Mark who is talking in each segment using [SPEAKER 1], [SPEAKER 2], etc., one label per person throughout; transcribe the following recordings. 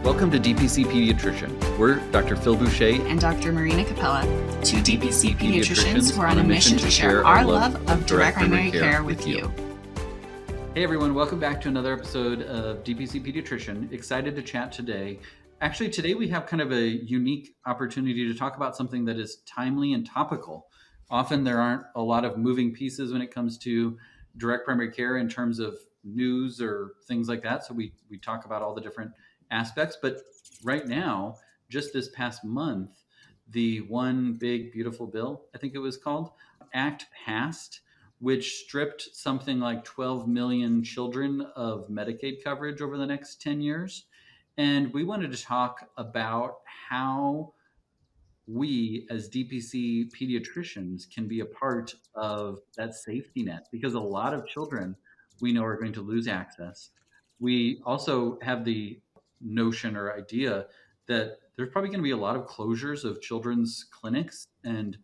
[SPEAKER 1] Welcome to DPC Pediatrician. We're Dr. Phil Boucher
[SPEAKER 2] and Dr. Marina Capella, two DPC pediatricians who are on a mission to share our love of direct primary care with you.
[SPEAKER 1] Hey everyone, welcome back to another episode of DPC Pediatrician. Excited to chat today. Actually, today we have kind of a unique opportunity to talk about something that is timely and topical. Often there aren't a lot of moving pieces when it comes to direct primary care in terms of news or things like that. So we talk about all the different aspects, but right now, just this past month, the One Big Beautiful Bill, I think it was called, Act passed, which stripped something like 12 million children of Medicaid coverage over the next 10 years. And we wanted to talk about how we as DPC pediatricians can be a part of that safety net, because a lot of children we know are going to lose access. We also have the notion or idea that there's probably going to be a lot of closures of children's clinics and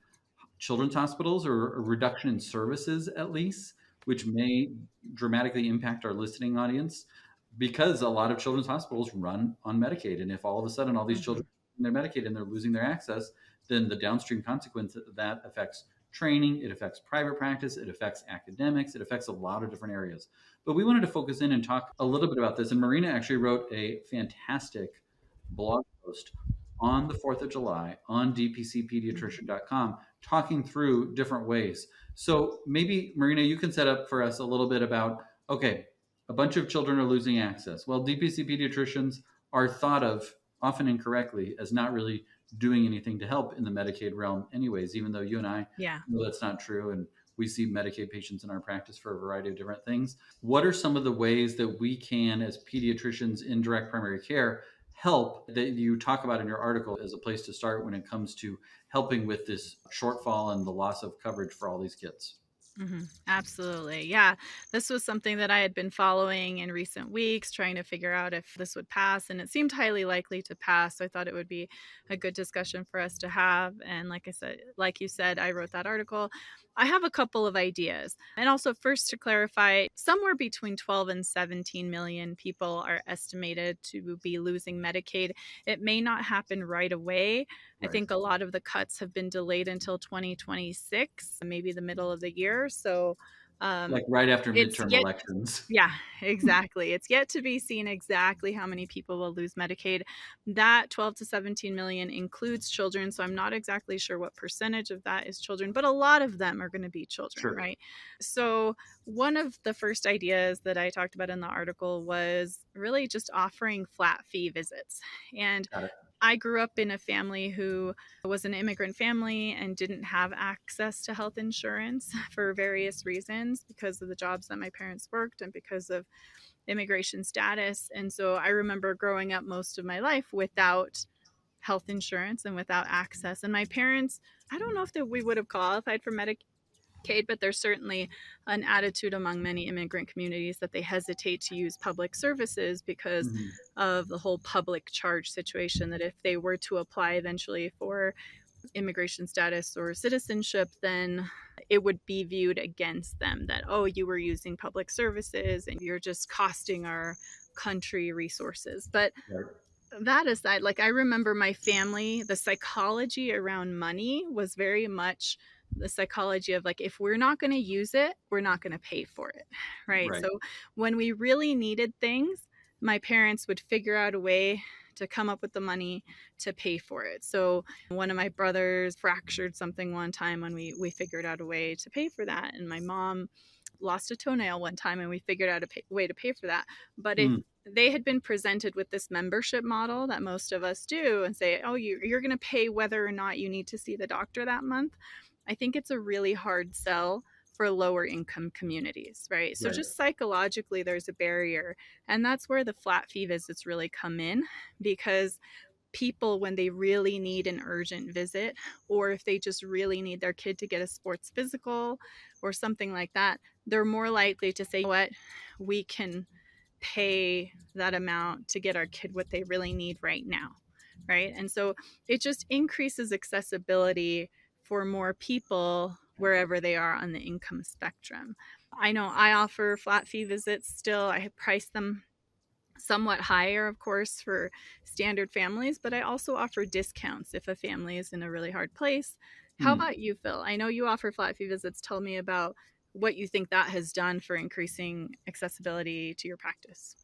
[SPEAKER 1] children's hospitals, or a reduction in services at least, which may dramatically impact our listening audience, because a lot of children's hospitals run on Medicaid. And if all of a sudden all these children are on their Medicaid and they're losing their access, then the downstream consequence of that affects training, it affects private practice, it affects academics, it affects a lot of different areas. But we wanted to focus in and talk a little bit about this. And Marina actually wrote a fantastic blog post on the 4th of July on dpcpediatrician.com talking through different ways. So maybe, Marina, you can set up for us a little bit about, okay, a bunch of children are losing access. Well, DPC pediatricians are thought of, often incorrectly, as not really doing anything to help in the Medicaid realm anyways, even though you and I know that's not true. And we see Medicaid patients in our practice for a variety of different things. What are some of the ways that we can, as pediatricians in direct primary care, help that you talk about in your article as a place to start when it comes to helping with this shortfall and the loss of coverage for all these kids?
[SPEAKER 3] Mm-hmm. Absolutely. Yeah. This was something that I had been following in recent weeks, trying to figure out if this would pass, and it seemed highly likely to pass. So I thought it would be a good discussion for us to have. And like you said, I wrote that article. I have a couple of ideas. And also, first, to clarify, somewhere between 12 and 17 million people are estimated to be losing Medicaid. It may not happen right away. Right. I think a lot of the cuts have been delayed until 2026, maybe the middle of the year. So
[SPEAKER 1] like right after midterm elections.
[SPEAKER 3] Yeah, exactly. It's yet to be seen exactly how many people will lose Medicaid. That 12 to 17 million includes children. So I'm not exactly sure what percentage of that is children, but a lot of them are going to be children, right? So one of the first ideas that I talked about in the article was really just offering flat fee visits. And I grew up in a family who was an immigrant family and didn't have access to health insurance for various reasons, because of the jobs that my parents worked and because of immigration status. And so I remember growing up most of my life without health insurance and without access. And my parents, I don't know if we would have qualified for Medicaid, but there's certainly an attitude among many immigrant communities that they hesitate to use public services because of the whole public charge situation, that if they were to apply eventually for immigration status or citizenship, then it would be viewed against them that, oh, you were using public services and you're just costing our country resources. But that aside, like, I remember my family, the psychology around money was very much the psychology of, like, if we're not going to use it, we're not going to pay for it, right? So when we really needed things, my parents would figure out a way to come up with the money to pay for it. So one of my brothers fractured something one time when we figured out a way to pay for that. And my mom lost a toenail one time and we figured out a way to pay for that. But if they had been presented with this membership model that most of us do and say, oh, you're going to pay whether or not you need to see the doctor that month, I think it's a really hard sell for lower income communities, right? So just psychologically, there's a barrier. And that's where the flat fee visits really come in, because people, when they really need an urgent visit, or if they just really need their kid to get a sports physical or something like that, they're more likely to say, you know what, we can pay that amount to get our kid what they really need right now, right? And so it just increases accessibility for more people wherever they are on the income spectrum. I know I offer flat fee visits still. I have priced them somewhat higher, of course, for standard families, but I also offer discounts if a family is in a really hard place. How
[SPEAKER 1] Hmm.
[SPEAKER 3] about you, Phil? I know you offer flat fee visits. Tell me about what you think that has done for increasing accessibility to your practice.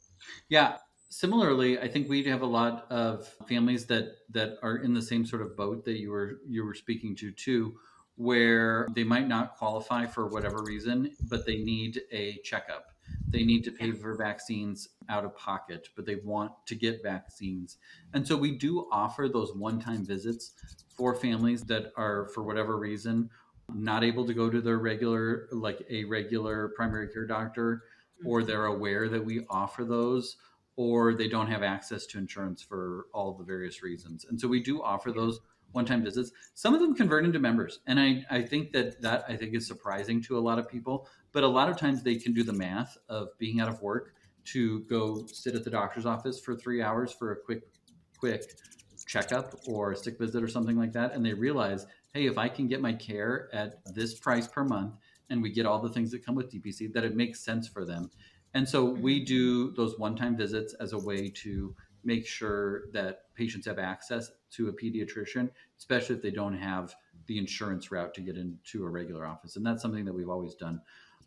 [SPEAKER 1] Yeah. Similarly, I think we have a lot of families that are in the same sort of boat that you were speaking to too, where they might not qualify for whatever reason, but they need a checkup. They need to
[SPEAKER 3] Yeah.
[SPEAKER 1] pay for vaccines out of pocket, but they want to get vaccines. And so we do offer those one-time visits for families that are, for whatever reason, not able to go to their regular, like a regular primary care doctor, or
[SPEAKER 3] Mhm.
[SPEAKER 1] they're aware that we offer those, or they don't have access to insurance for all the various reasons. And so we do offer
[SPEAKER 3] Yeah.
[SPEAKER 1] those one-time visits. Some of them convert into members. And I think that I think is surprising to a lot of people, but a lot of times they can do the math of being out of work to go sit at the doctor's office for 3 hours for a quick checkup or a sick visit or something like that. And they realize, hey, if I can get my care at this price per month and we get all the things that come with DPC, that it makes sense for them. And so we
[SPEAKER 3] Mhm.
[SPEAKER 1] do those one-time visits as a way to make sure that patients have access to a pediatrician, especially if they don't have the insurance route to get into a regular office. And that's something that we've always done.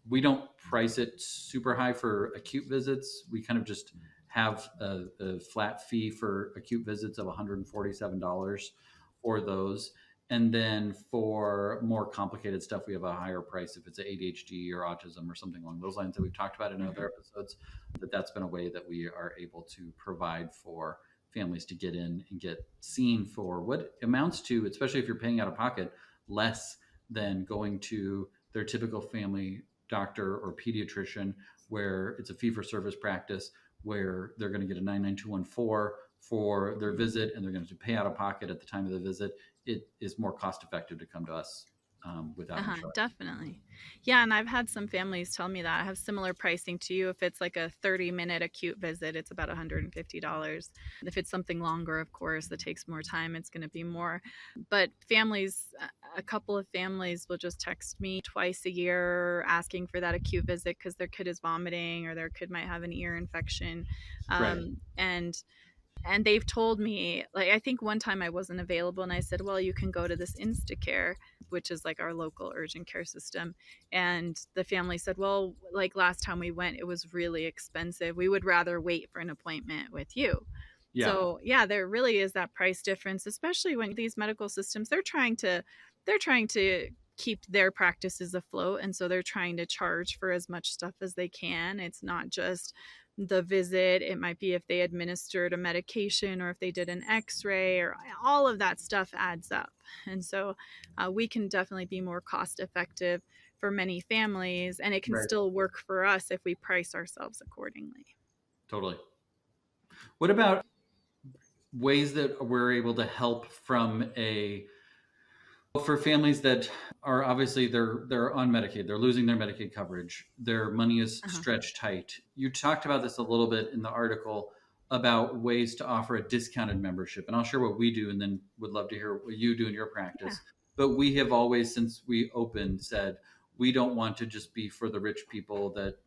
[SPEAKER 1] We don't price it super high for acute visits. We kind of just have a flat fee for acute visits of $147 for those. And then for more complicated stuff, we have a higher price if it's ADHD or autism or something along those lines that we've talked about in other
[SPEAKER 3] Mhm.
[SPEAKER 1] episodes. That's been a way that we are able to provide for families to get in and get seen for what amounts to, especially if you're paying out of pocket, less than going to their typical family doctor or pediatrician, where it's a fee for service practice, where they're going to get a 99214 for their visit and they're going to pay out of pocket at the time of the visit. It is more cost effective to come to us without insurance.
[SPEAKER 3] Definitely. Yeah, and I've had some families tell me that I have similar pricing to you. If it's like a 30-minute acute visit, it's about $150. If it's something longer, of course, that takes more time, it's going to be more. But families, a couple of families will just text me twice a year asking for that acute visit because their kid is vomiting or their kid might have an ear infection.
[SPEAKER 1] Right.
[SPEAKER 3] And they've told me, like, I think one time I wasn't available and I said, well, you can go to this Instacare, which is like our local urgent care system. And the family said, well, like last time we went, it was really expensive. We would rather wait for an appointment with you.
[SPEAKER 1] Yeah.
[SPEAKER 3] So yeah, there really is that price difference, especially when these medical systems, they're trying to keep their practices afloat. And so they're trying to charge for as much stuff as they can. It's not just the visit. It might be if they administered a medication or if they did an x-ray, or all of that stuff adds up. And so we can definitely be more cost effective for many families, and it can
[SPEAKER 1] Right.
[SPEAKER 3] still work for us if we price ourselves accordingly.
[SPEAKER 1] Totally. What about ways that we're able to help from a for families that are obviously they're on Medicaid, they're losing their Medicaid coverage, their money is
[SPEAKER 3] Uh-huh.
[SPEAKER 1] stretched tight. You talked about this a little bit in the article about ways to offer a discounted membership, and I'll share what we do, and then would love to hear what you do in your
[SPEAKER 3] Yeah.
[SPEAKER 1] practice. But we have always, since we opened, said we don't want to just be for the rich people that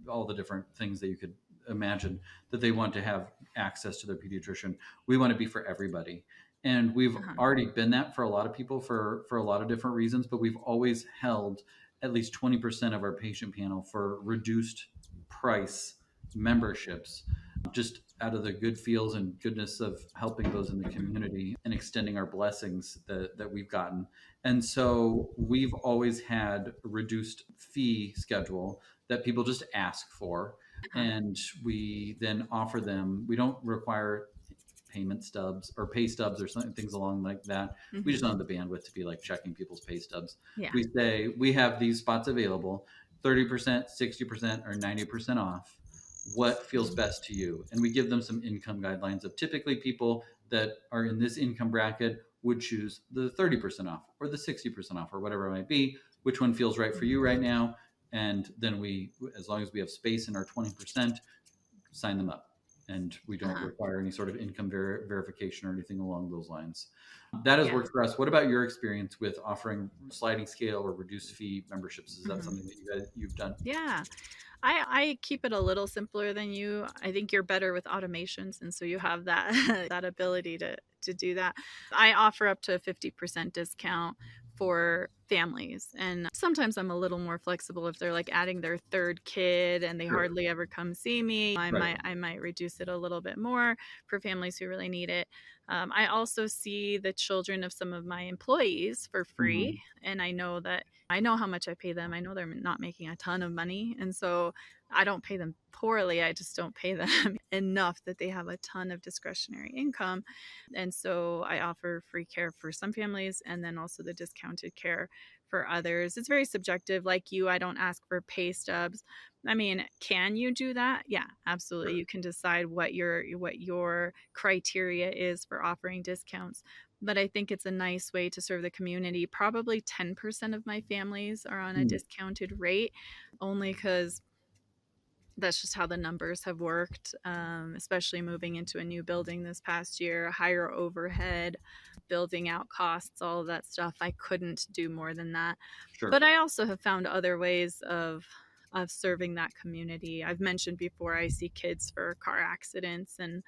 [SPEAKER 1] all the different things that you could imagine that they want to have access to their pediatrician. We want to be for everybody, and we've
[SPEAKER 3] Uh-huh.
[SPEAKER 1] already been that for a lot of people for a lot of different reasons, but we've always held at least 20% of our patient panel for reduced price memberships, just out of the good feels and goodness of helping those in the community and extending our blessings that we've gotten. And so we've always had a reduced fee schedule that people just ask for,
[SPEAKER 3] Uh-huh.
[SPEAKER 1] and we then offer them. We don't require payment stubs or pay stubs or something, things along like that. We just
[SPEAKER 3] Mm-hmm.
[SPEAKER 1] don't have the bandwidth to be like checking people's pay stubs.
[SPEAKER 3] Yeah.
[SPEAKER 1] We say we have these spots available, 30%, 60%, or 90% off. What feels best to you? And we give them some income guidelines of typically people that are in this income bracket would choose the 30% off or the 60% off or whatever it might be. Which one feels right for you right now? And then we, as long as we have space in our 20%, sign them up. and we don't require any sort of income verification or anything along those lines. That has worked for us. What about your experience with offering sliding scale or reduced fee memberships? Is that something that you've done?
[SPEAKER 3] Yeah. I keep it a little simpler than you. I think you're better with automations, and so you have that that ability to do that. I offer up to a 50% discount for families, and sometimes I'm a little more flexible if they're like adding their third kid and they hardly ever come see me. I might reduce it a little bit more for families who really need it. I also see the children of some of my employees for free, and I know how much I pay them. I know they're not making a ton of money. And so I don't pay them poorly. I just don't pay them enough that they have a ton of discretionary income. And so I offer free care for some families and then also the discounted care for others. It's very subjective. Like you, I don't ask for pay stubs. I mean, can you do that? Yeah, absolutely. You can decide what your criteria is for offering discounts. But I think it's a nice way to serve the community. Probably 10% of my families are on a discounted rate, only because that's just how the numbers have worked, especially moving into a new building this past year, higher overhead, building out costs, all of that stuff. I couldn't do more than that. But I also have found other ways of serving that community. I've mentioned before, I see kids for car accidents, and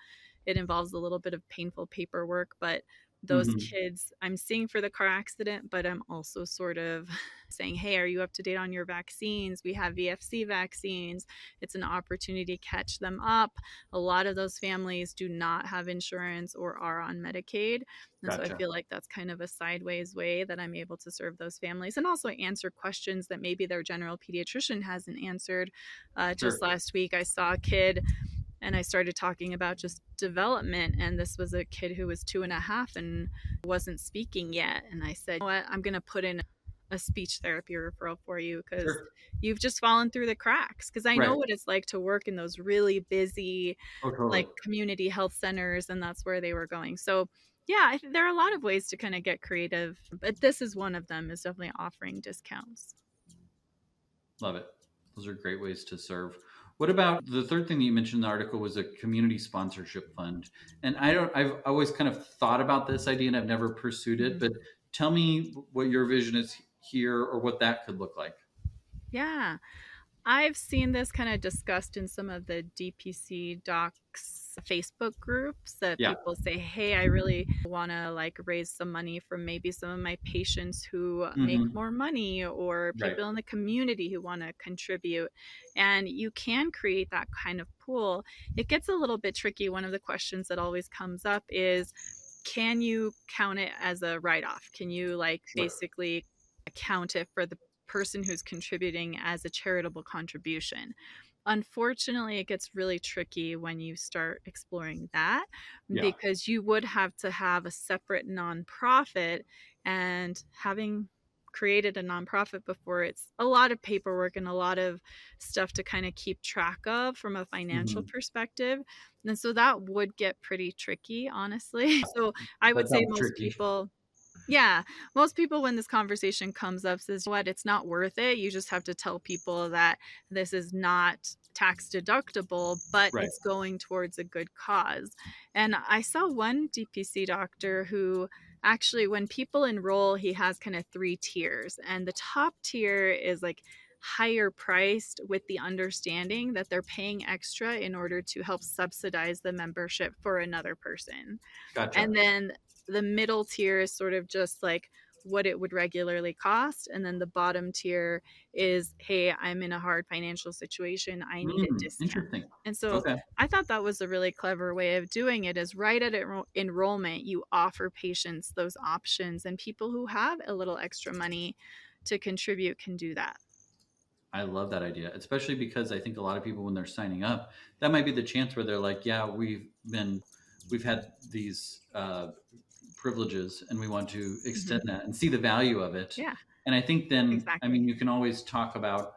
[SPEAKER 3] it involves a little bit of painful paperwork, but those kids I'm seeing for the car accident, but I'm also sort of saying, hey, are you up to date on your vaccines? We have VFC vaccines. It's an opportunity to catch them up. A lot of those families do not have insurance or are on Medicaid. And so I feel like that's kind of a sideways way that I'm able to serve those families and also answer questions that maybe their general pediatrician hasn't answered. Just last week, I saw a kid and I started talking about just development. And this was a kid who was 2.5 and wasn't speaking yet. And I said, you know what, I'm going to put in a speech therapy referral for you because you've just fallen through the cracks. Because I know what it's like to work in those really busy, like community health centers. And that's where they were going. So yeah, there are a lot of ways to kind of get creative, but this is one of them, is definitely offering discounts.
[SPEAKER 1] Love it. Those are great ways to serve. What about the third thing that you mentioned in the article was a community sponsorship fund? And I've always kind of thought about this idea and I've never pursued it, but tell me what your vision is here or what that could look like.
[SPEAKER 3] Yeah, I've seen this kind of discussed in some of the DPC docs Facebook groups that people say, hey, I really want to like raise some money from maybe some of my patients who make more money or people in the community who want to contribute. And you can create that kind of pool. It gets a little bit tricky. One of the questions that always comes up is, can you count it as a write-off? Can you like basically count it for the person who's contributing as a charitable contribution? Unfortunately, it gets really tricky when you start exploring that because you would have to have a separate nonprofit, and having created a nonprofit before, it's a lot of paperwork and a lot of stuff to kind of keep track of from a financial perspective. And so that would get pretty tricky, honestly. So I would say most people when this conversation comes up says, what, it's not worth it. You just have to tell people that this is not tax deductible, but it's going towards a good cause. And I saw one DPC doctor who actually, when people enroll, he has kind of 3 tiers. And the top tier is like higher priced with the understanding that they're paying extra in order to help subsidize the membership for another person. And then the middle tier is sort of just like what it would regularly cost. And then the bottom tier is, hey, I'm in a hard financial situation. I need a discount.
[SPEAKER 1] Interesting.
[SPEAKER 3] And so I thought that was a really clever way of doing it, is right at enrollment, you offer patients those options, and people who have a little extra money to contribute can do that.
[SPEAKER 1] I love that idea, especially because I think a lot of people, when they're signing up, that might be the chance where they're like, yeah, we've had these privileges and we want to extend that and see the value of it.
[SPEAKER 3] Yeah.
[SPEAKER 1] And I think then, I mean, you can always talk about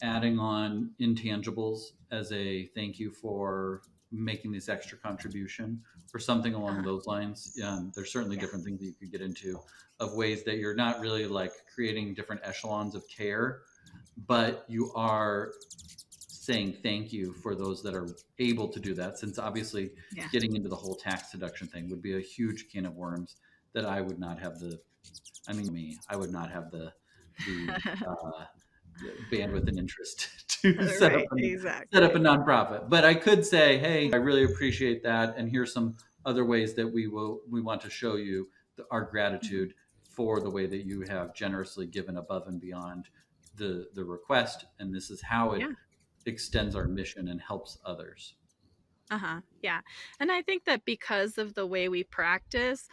[SPEAKER 1] adding on intangibles as a thank you for making this extra contribution or something along those lines. There's certainly different things that you could get into of ways that you're not really like creating different echelons of care, but you are saying thank you for those that are able to do that, since obviously
[SPEAKER 3] Yeah.
[SPEAKER 1] getting into the whole tax deduction thing would be a huge can of worms that I would not have I would not have uh, bandwidth and interest to
[SPEAKER 3] Right,
[SPEAKER 1] set up a
[SPEAKER 3] exactly.
[SPEAKER 1] nonprofit. But I could say, hey, I really appreciate that, and here's some other ways that we want to show you our
[SPEAKER 3] Mhm.
[SPEAKER 1] gratitude for the way that you have generously given above and beyond the request, and this is how it
[SPEAKER 3] Yeah.
[SPEAKER 1] extends our mission and helps others.
[SPEAKER 3] Uh-huh. Yeah. And I think that because of the way we practice,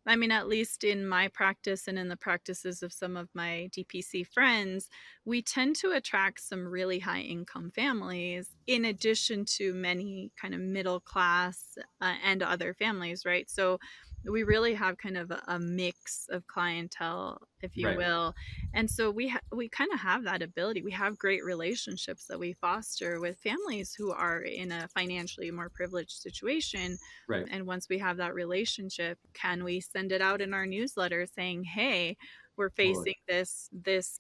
[SPEAKER 3] I mean, at least in my practice and in the practices of some of my DPC friends, we tend to attract some really high income families in addition to many kind of middle class and other families, right? So we really have kind of a mix of clientele, if you
[SPEAKER 1] Right,
[SPEAKER 3] will. And so we kind of have that ability. We have great relationships that we foster with families who are in a financially more privileged situation.
[SPEAKER 1] right,
[SPEAKER 3] And once we have that relationship, can we send it out in our newsletter saying, "Hey, we're
[SPEAKER 1] totally.
[SPEAKER 3] facing this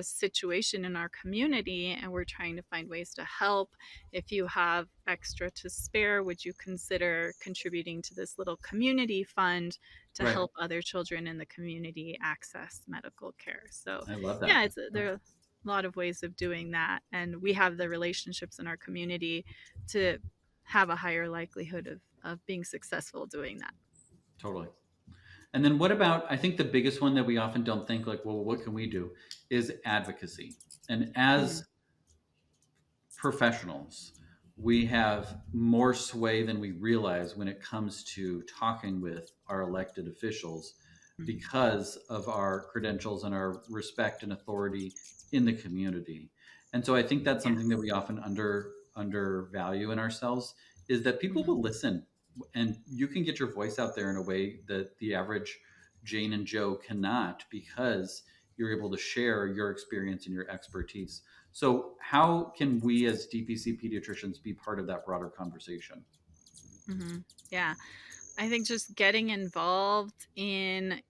[SPEAKER 3] situation in our community, and we're trying to find ways to help. If you have extra to spare, would you consider contributing to this little community fund to
[SPEAKER 1] Right.
[SPEAKER 3] help other children in the community access medical care?" So,
[SPEAKER 1] I love that.
[SPEAKER 3] yeah, there are a lot of ways of doing that, and we have the relationships in our community to have a higher likelihood of being successful doing that.
[SPEAKER 1] Totally. And then what about, I think the biggest one that we often don't think, like, well, what can we do, is advocacy. And
[SPEAKER 3] Mhm.
[SPEAKER 1] as professionals, we have more sway than we realize when it comes to talking with our elected officials
[SPEAKER 3] Mhm.
[SPEAKER 1] because of our credentials and our respect and authority in the community. And so I think that's
[SPEAKER 3] Yeah.
[SPEAKER 1] something that we often undervalue in ourselves, is that people
[SPEAKER 3] Mhm.
[SPEAKER 1] will listen, and you can get your voice out there in a way that the average Jane and Joe cannot, because you're able to share your experience and your expertise. So, how can we as DPC pediatricians be part of that broader conversation?
[SPEAKER 3] Mhm. Yeah. I think just getting involved in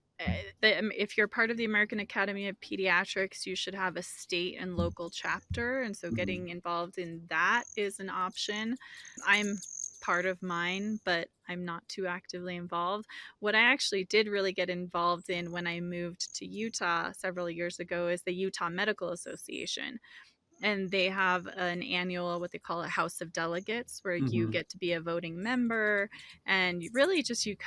[SPEAKER 3] if you're part of the American Academy of Pediatrics, you should have a state and local chapter. And so
[SPEAKER 1] Mhm.
[SPEAKER 3] getting involved in that is an option. I'm part of mine, but I'm not too actively involved. What I actually did really get involved in when I moved to Utah several years ago is the Utah Medical Association, and they have an annual what they call a House of Delegates, where you
[SPEAKER 1] Mhm.
[SPEAKER 3] get to be a voting member, and really just you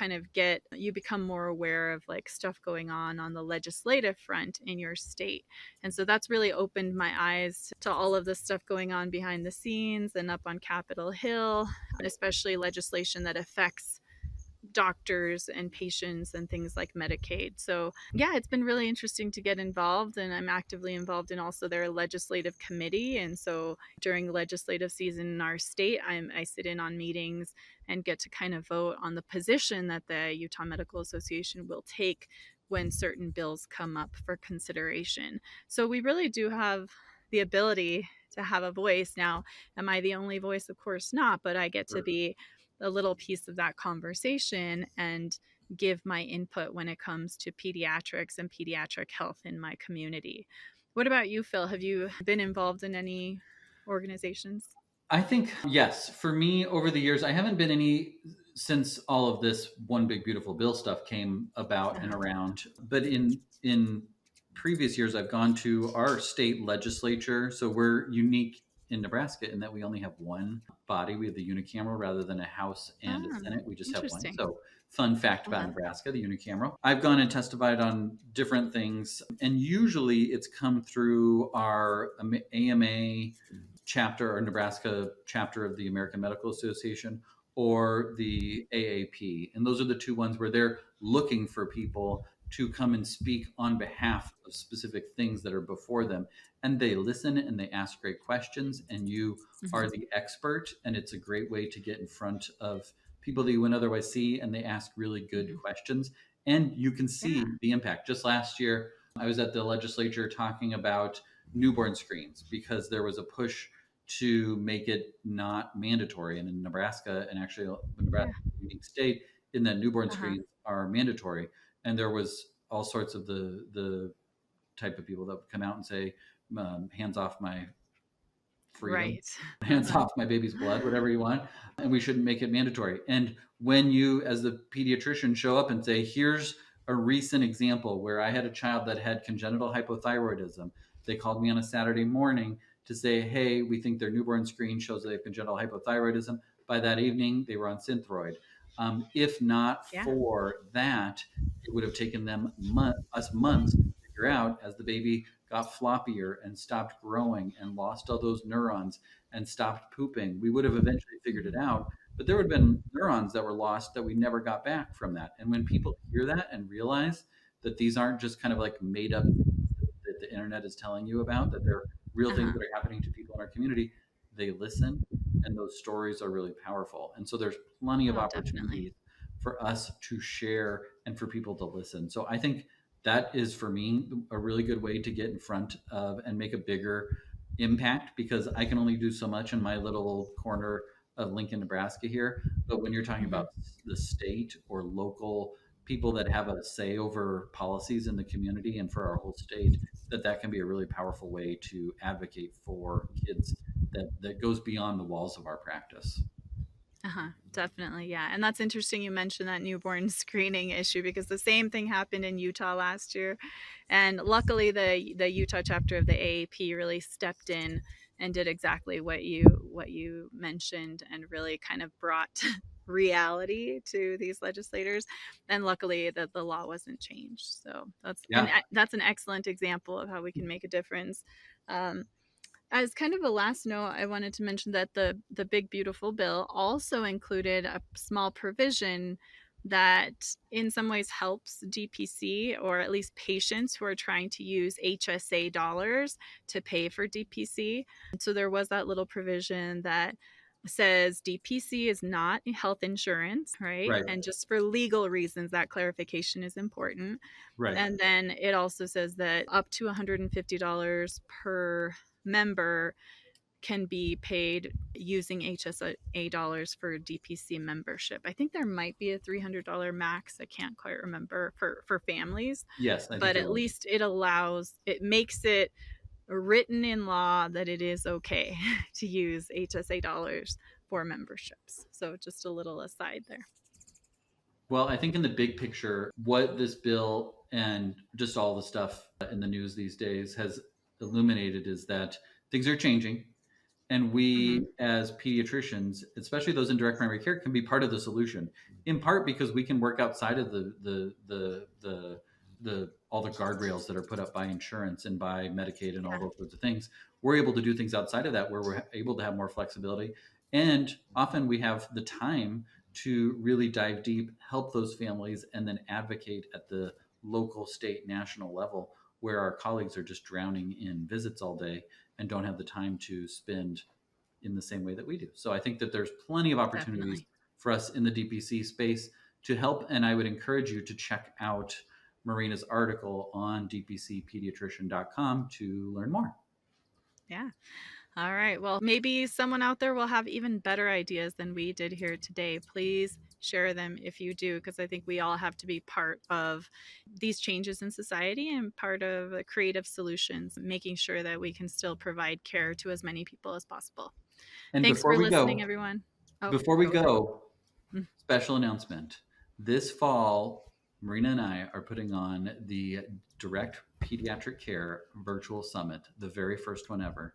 [SPEAKER 3] become more aware of like stuff going on the legislative front in your state. And so that's really opened my eyes to all of the stuff going on behind the scenes and up on Capitol Hill, especially legislation that affects doctors and patients and things like Medicaid. So, yeah, it's been really interesting to get involved, and I'm actively involved in also their legislative committee. And so, during the legislative season in our state, I sit in on meetings and get to kind of vote on the position that the Utah Medical Association will take when certain bills come up for consideration. So, we really do have the ability to have a voice. Now, am I the only voice? Of course not, but I get to
[SPEAKER 1] Sure.
[SPEAKER 3] be a little piece of that conversation and give my input when it comes to pediatrics and pediatric health in my community. What about you, Phil? Have you been involved in any organizations?
[SPEAKER 1] I think, yes, for me over the years, I haven't been any since all of this one big beautiful bill stuff came about and
[SPEAKER 3] Uh-huh.
[SPEAKER 1] around. But in previous years, I've gone to our state legislature. So we're unique in Nebraska in that we only have one body. We have the unicameral rather than a House and a
[SPEAKER 3] Ah,
[SPEAKER 1] Senate. We just have one.
[SPEAKER 3] interesting.
[SPEAKER 1] So fun fact about
[SPEAKER 3] Uh-huh.
[SPEAKER 1] Nebraska, the unicameral. I've gone and testified on different things, and usually it's come through our AMA chapter or Nebraska chapter of the American Medical Association, or the AAP. And those are the two ones where they're looking for people to come and speak on behalf of specific things that are before them. And they listen and they ask great questions, and you
[SPEAKER 3] Mhm.
[SPEAKER 1] are the expert. And it's a great way to get in front of people that you wouldn't otherwise see, and they ask really good
[SPEAKER 3] Mhm.
[SPEAKER 1] questions. And you can
[SPEAKER 3] Yeah.
[SPEAKER 1] see the impact. Just last year, I was at the legislature talking about newborn screens because there was a push to make it not mandatory. And in Nebraska, and actually Nebraska
[SPEAKER 3] Yeah.
[SPEAKER 1] is a unique state in that newborn
[SPEAKER 3] Uh-huh.
[SPEAKER 1] screens are mandatory. And there was all sorts of the type of people that would come out and say, hands off my freedom.
[SPEAKER 3] Right.
[SPEAKER 1] Hands off my baby's blood, whatever you want. And we shouldn't make it mandatory. And when you, as the pediatrician, show up and say, here's a recent example where I had a child that had congenital hypothyroidism. They called me on a Saturday morning to say, hey, we think their newborn screen shows they have congenital hypothyroidism. By that evening, they were on Synthroid. If not for that, it would have taken them us months to figure out, as the baby got floppier and stopped growing and lost all those neurons and stopped pooping. We would have eventually figured it out, but there would have been neurons that were lost that we never got back from that. And when people hear that and realize that these aren't just kind of like made up things that the internet is telling you about, that they're real things that are happening to people in our community, they listen, and those stories are really powerful. And so there's plenty of opportunities for us to share and for people to listen. So I think that is, for me, a really good way to get in front of and make a bigger impact, because I can only do so much in my little corner of Lincoln, Nebraska here. But when you're talking about the state or local people that have a say over policies in the community and for our whole state, that can be a really powerful way to advocate for kids that goes beyond the walls of our practice.
[SPEAKER 3] Definitely. Yeah. And that's interesting. You mentioned that newborn screening issue, because the same thing happened in Utah last year. And luckily the Utah chapter of the AAP really stepped in and did exactly what you mentioned, and really kind of brought reality to these legislators. And luckily that the law wasn't changed. So that's an excellent example of how we can make a difference. As kind of a last note, I wanted to mention that the Big Beautiful Bill also included a small provision that in some ways helps DPC, or at least patients who are trying to use HSA dollars to pay for DPC. And so there was that little provision that says DPC is not health insurance, right? And just for legal reasons, that clarification is important. And then it also says that up to $150 per member can be paid using HSA dollars for DPC membership. I think there might be a $300 max. I can't quite remember for families.
[SPEAKER 1] Yes,
[SPEAKER 3] but at least it makes it written in law that it is okay to use HSA dollars for memberships. So just a little aside there.
[SPEAKER 1] Well, I think in the big picture, what this bill and just all the stuff in the news these days has illuminated is that things are changing, and we as pediatricians, especially those in direct primary care, can be part of the solution, in part because we can work outside of the all the guardrails that are put up by insurance and by Medicaid and all those sorts of things. We're able to do things outside of that where we're able to have more flexibility, and often we have the time to really dive deep, help those families, and then advocate at the local, state, national level, where our colleagues are just drowning in visits all day and don't have the time to spend in the same way that we do. So I think that there's plenty of opportunities for us in the DPC space to help. And I would encourage you to check out Marina's article on dpcpediatrician.com to learn more.
[SPEAKER 3] Yeah. All right. Well, maybe someone out there will have even better ideas than we did here today. Please share them if you do, because I think we all have to be part of these changes in society and part of creative solutions, making sure that we can still provide care to as many people as possible.
[SPEAKER 1] And
[SPEAKER 3] thanks for listening, everyone.
[SPEAKER 1] Before we go, special announcement. This fall, Marina and I are putting on the Direct Pediatric Care Virtual Summit, the very first one ever.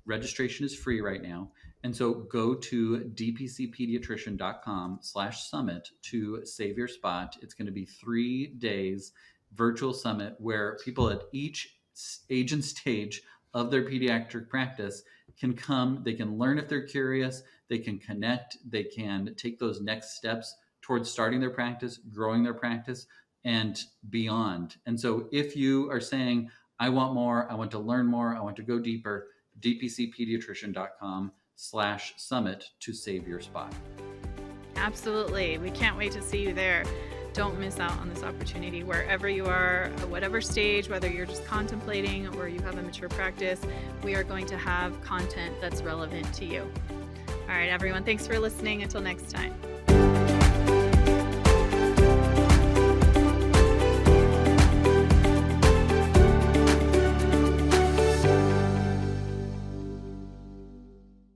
[SPEAKER 1] Registration is free right now. And so go to dpcpediatrician.com/summit to save your spot. It's going to be 3 days virtual summit where people at each age and stage of their pediatric practice can come. They can learn if they're curious. They can connect. They can take those next steps towards starting their practice, growing their practice, and beyond. And so if you are saying, I want more, I want to learn more, I want to go deeper, dpcpediatrician.com/summit to save your spot.
[SPEAKER 3] Absolutely. We can't wait to see you there. Don't miss out on this opportunity wherever you are, at whatever stage, whether you're just contemplating or you have a mature practice. We are going to have content that's relevant to you. All right, everyone. Thanks for listening. Until next time.